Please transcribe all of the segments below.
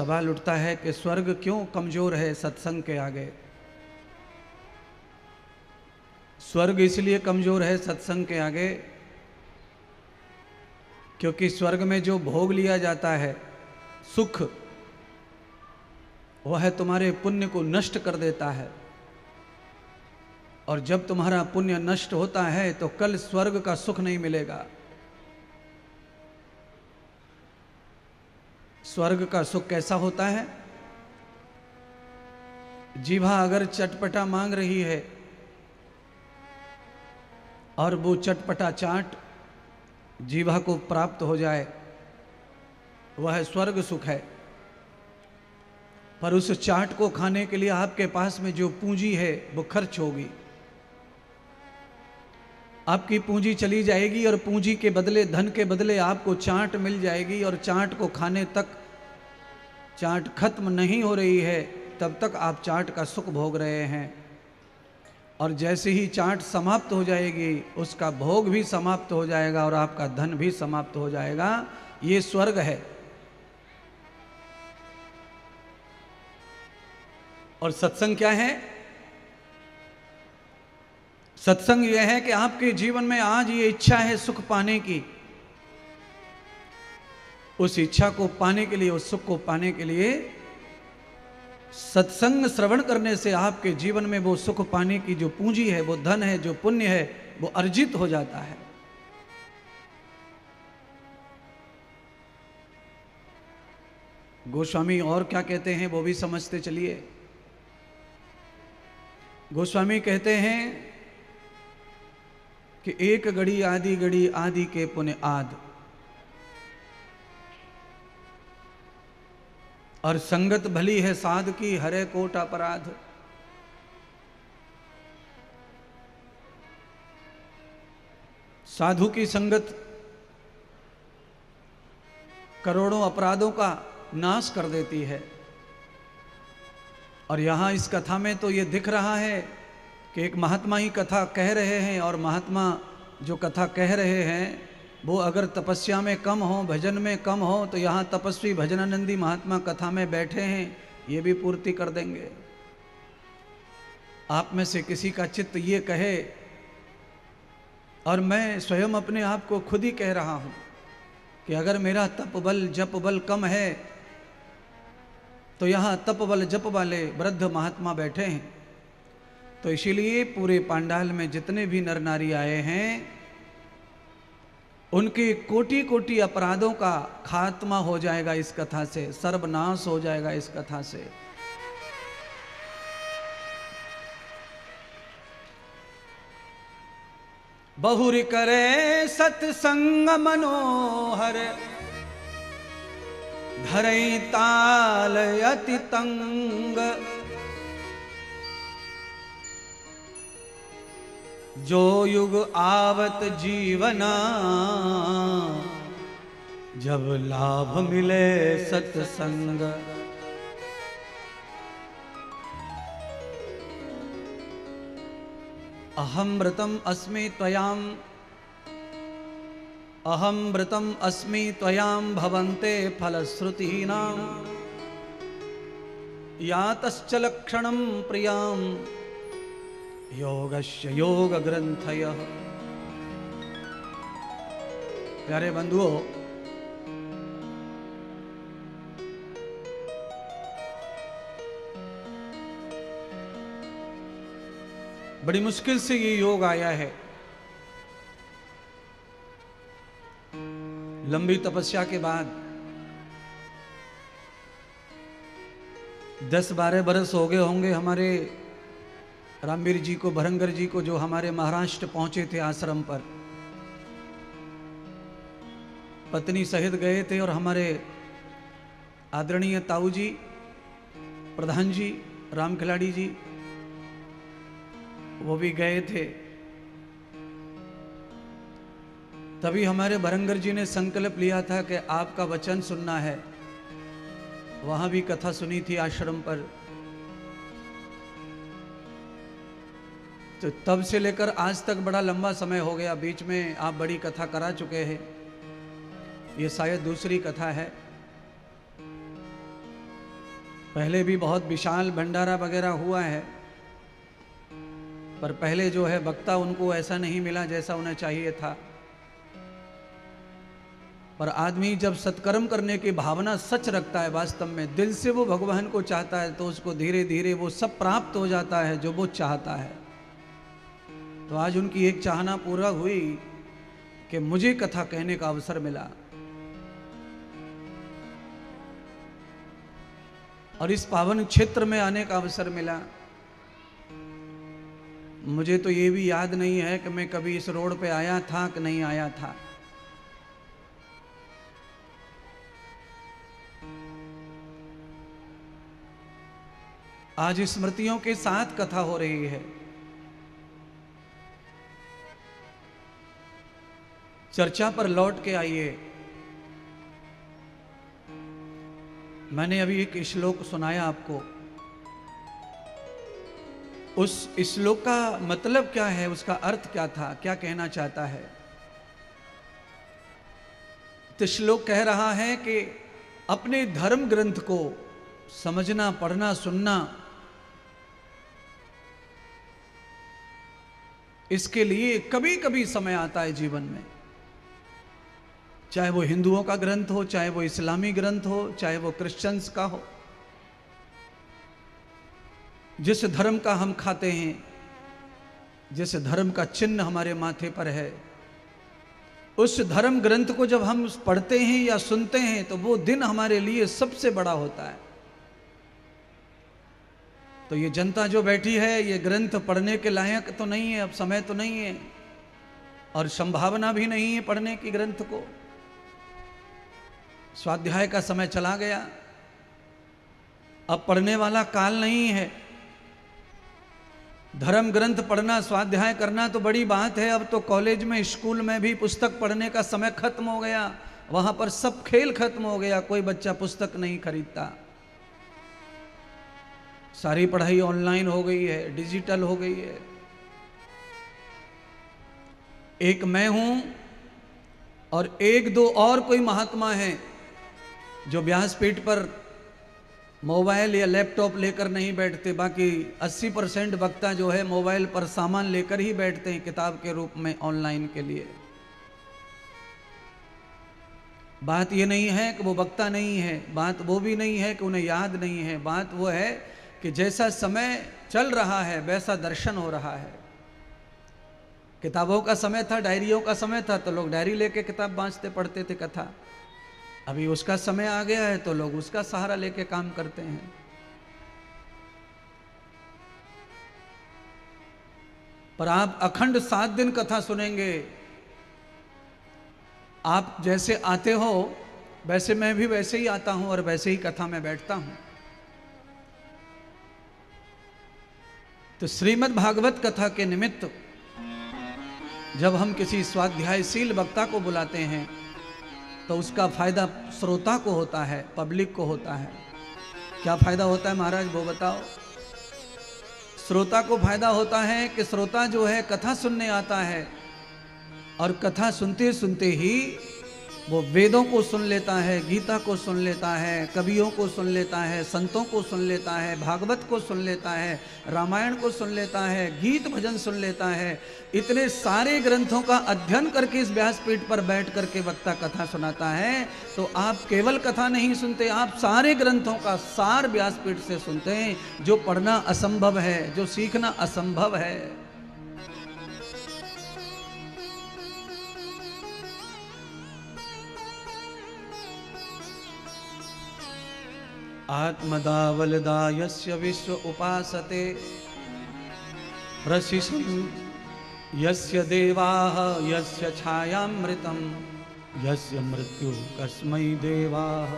सवाल उठता है कि स्वर्ग क्यों कमजोर है सत्संग के आगे। स्वर्ग इसलिए कमजोर है सत्संग के आगे क्योंकि स्वर्ग में जो भोग लिया जाता है सुख, वह तुम्हारे पुण्य को नष्ट कर देता है। और जब तुम्हारा पुण्य नष्ट होता है तो कल स्वर्ग का सुख नहीं मिलेगा। स्वर्ग का सुख कैसा होता है? जीभा अगर चटपटा मांग रही है और वो चटपटा चाट जीभा को प्राप्त हो जाए, वह स्वर्ग सुख है। पर उस चाट को खाने के लिए आपके पास में जो पूंजी है वो खर्च होगी। आपकी पूंजी चली जाएगी और पूंजी के बदले, धन के बदले आपको चाट मिल जाएगी। और चाट को खाने तक, चाट खत्म नहीं हो रही है तब तक आप चाट का सुख भोग रहे हैं। और जैसे ही चाट समाप्त हो जाएगी उसका भोग भी समाप्त हो जाएगा और आपका धन भी समाप्त हो जाएगा। ये स्वर्ग है। और सत्संग क्या है? सत्संग यह है कि आपके जीवन में आज ये इच्छा है सुख पाने की, उस इच्छा को पाने के लिए, उस सुख को पाने के लिए सत्संग श्रवण करने से आपके जीवन में वो सुख पाने की जो पूंजी है, वो धन है, जो पुण्य है, वो अर्जित हो जाता है। गोस्वामी और क्या कहते हैं वो भी समझते चलिए। गोस्वामी कहते हैं कि एक घड़ी आदि के पुण्य आद, और संगत भली है साध की हरे कोट अपराध। साधु की संगत करोड़ों अपराधों का नाश कर देती है। और यहां इस कथा में तो ये दिख रहा है कि एक महात्मा ही कथा कह रहे हैं, और महात्मा जो कथा कह रहे हैं वो अगर तपस्या में कम हो, भजन में कम हो, तो यहाँ तपस्वी भजनानंदी महात्मा कथा में बैठे हैं, ये भी पूर्ति कर देंगे। आप में से किसी का चित्त ये कहे, और मैं स्वयं अपने आप को खुद ही कह रहा हूँ कि अगर मेरा तप बल जप बल कम है तो यहाँ तप बल जप वाले वृद्ध महात्मा बैठे हैं। तो इसीलिए पूरे पांडाल में जितने भी नर नारी आए हैं उनके कोटि कोटि अपराधों का खात्मा हो जाएगा इस कथा से, सर्वनाश हो जाएगा इस कथा से। बहुरी करे सत्संग मनोहर, धरई ताल अति तंग। जो युग आवत जीवना, जब लाभ मिले सत्संग। अहमृतम अस्मि त्वयाम, अहमृतम अस्मि त्वयाम भवन्ते फलश्रुतीनां। यातश्च लक्षणं प्रियाम योगस्य योग ग्रंथयः। प्यारे बंधुओं, बड़ी मुश्किल से ये योग आया है। लंबी तपस्या के बाद 10-12 बरस हो गए होंगे हमारे रामवीर जी को, भरंगर जी को, जो हमारे महाराष्ट्र पहुंचे थे आश्रम पर। पत्नी सहित गए थे और हमारे आदरणीय ताऊ जी, प्रधान जी, राम खिलाड़ी जी, वो भी गए थे। तभी हमारे भरंगर जी ने संकल्प लिया था कि आपका वचन सुनना है। वहां भी कथा सुनी थी आश्रम पर। तो तब से लेकर आज तक बड़ा लंबा समय हो गया। बीच में आप बड़ी कथा करा चुके हैं, ये शायद दूसरी कथा है। पहले भी बहुत विशाल भंडारा वगैरह हुआ है, पर पहले जो है वक्ता उनको ऐसा नहीं मिला जैसा उन्हें चाहिए था। पर आदमी जब सत्कर्म करने की भावना सच रखता है, वास्तव में दिल से वो भगवान को चाहता है, तो उसको धीरे धीरे वो सब प्राप्त हो जाता है जो वो चाहता है। तो आज उनकी एक चाहना पूरा हुई कि मुझे कथा कहने का अवसर मिला, और इस पावन क्षेत्र में आने का अवसर मिला। मुझे तो ये भी याद नहीं है कि मैं कभी इस रोड पे आया था कि नहीं आया था। आज स्मृतियों के साथ कथा हो रही है। चर्चा पर लौट के आइए। मैंने अभी एक श्लोक सुनाया आपको। उस श्लोक का मतलब क्या है, उसका अर्थ क्या था, क्या कहना चाहता है। तो श्लोक कह रहा है कि अपने धर्म ग्रंथ को समझना, पढ़ना, सुनना, इसके लिए कभी कभी समय आता है जीवन में। चाहे वो हिंदुओं का ग्रंथ हो, चाहे वो इस्लामी ग्रंथ हो, चाहे वो क्रिश्चियंस का हो। जिस धर्म का हम खाते हैं, जिस धर्म का चिन्ह हमारे माथे पर है, उस धर्म ग्रंथ को जब हम पढ़ते हैं या सुनते हैं तो वो दिन हमारे लिए सबसे बड़ा होता है। तो ये जनता जो बैठी है, ये ग्रंथ पढ़ने के लायक तो नहीं है, अब समय तो नहीं है और संभावना भी नहीं है पढ़ने की ग्रंथ को। स्वाध्याय का समय चला गया, अब पढ़ने वाला काल नहीं है। धर्म ग्रंथ पढ़ना, स्वाध्याय करना तो बड़ी बात है। अब तो कॉलेज में, स्कूल में भी पुस्तक पढ़ने का समय खत्म हो गया। वहां पर सब खेल खत्म हो गया, कोई बच्चा पुस्तक नहीं खरीदता। सारी पढ़ाई ऑनलाइन हो गई है, डिजिटल हो गई है। एक मैं हूं और एक दो और कोई महात्मा हैं जो व्यासपीठ पर मोबाइल या लैपटॉप लेकर नहीं बैठते। बाकी 80% वक्ता जो है मोबाइल पर सामान लेकर ही बैठते हैं किताब के रूप में ऑनलाइन के लिए। बात ये नहीं है कि वो वक्ता नहीं है, बात वो भी नहीं है कि उन्हें याद नहीं है। बात वो है कि जैसा समय चल रहा है वैसा दर्शन हो रहा है। किताबों का समय था, डायरियों का समय था, तो लोग डायरी लेके किताब बांचते पढ़ते थे कथा। अभी उसका समय आ गया है तो लोग उसका सहारा लेके काम करते हैं। पर आप अखंड 7 दिन कथा सुनेंगे। आप जैसे आते हो वैसे मैं भी वैसे ही आता हूं और वैसे ही कथा में बैठता हूं। तो श्रीमद् भागवत कथा के निमित्त जब हम किसी स्वाध्यायशील वक्ता को बुलाते हैं तो उसका फायदा श्रोता को होता है, पब्लिक को होता है। क्या फायदा होता है महाराज, वो बताओ। श्रोता को फायदा होता है कि श्रोता जो है कथा सुनने आता है और कथा सुनते सुनते ही वो वेदों को सुन लेता है, गीता को सुन लेता है, कवियों को सुन लेता है, संतों को सुन लेता है, भागवत को सुन लेता है, रामायण को सुन लेता है, गीत भजन सुन लेता है। इतने सारे ग्रंथों का अध्ययन करके इस व्यासपीठ पर बैठ करके वक्ता कथा सुनाता है। तो आप केवल कथा नहीं सुनते, आप सारे ग्रंथों का सार व्यासपीठ से सुनते हैं, जो पढ़ना असंभव है, जो सीखना असंभव है। आत्मदावलदायस्य विश्व उपासते प्रशिशं यस्य देवाः यस्य छायामृतं यस्य मृत्यु कस्मै देवाः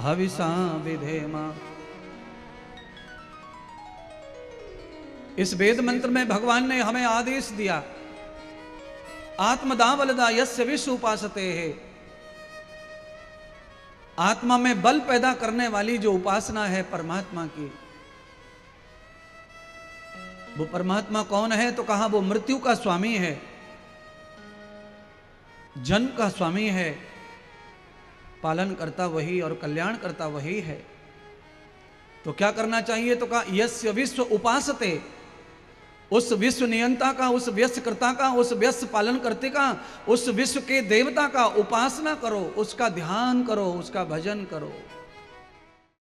हविषा विधेम। इस वेद मंत्र में भगवान ने हमें आदेश दिया, आत्मदावलदायस्य विश्व उपासते है। आत्मा में बल पैदा करने वाली जो उपासना है परमात्मा की, वो परमात्मा कौन है? तो कहा वो मृत्यु का स्वामी है, जन्म का स्वामी है, पालन करता वही और कल्याण करता वही है। तो क्या करना चाहिए? तो कहा यस्य विश्व उपासते, उस विश्व नियंता का, उस व्यस्तकर्ता का, उस व्यस्त पालन करते का, उस विश्व के देवता का उपासना करो, उसका ध्यान करो, उसका भजन करो।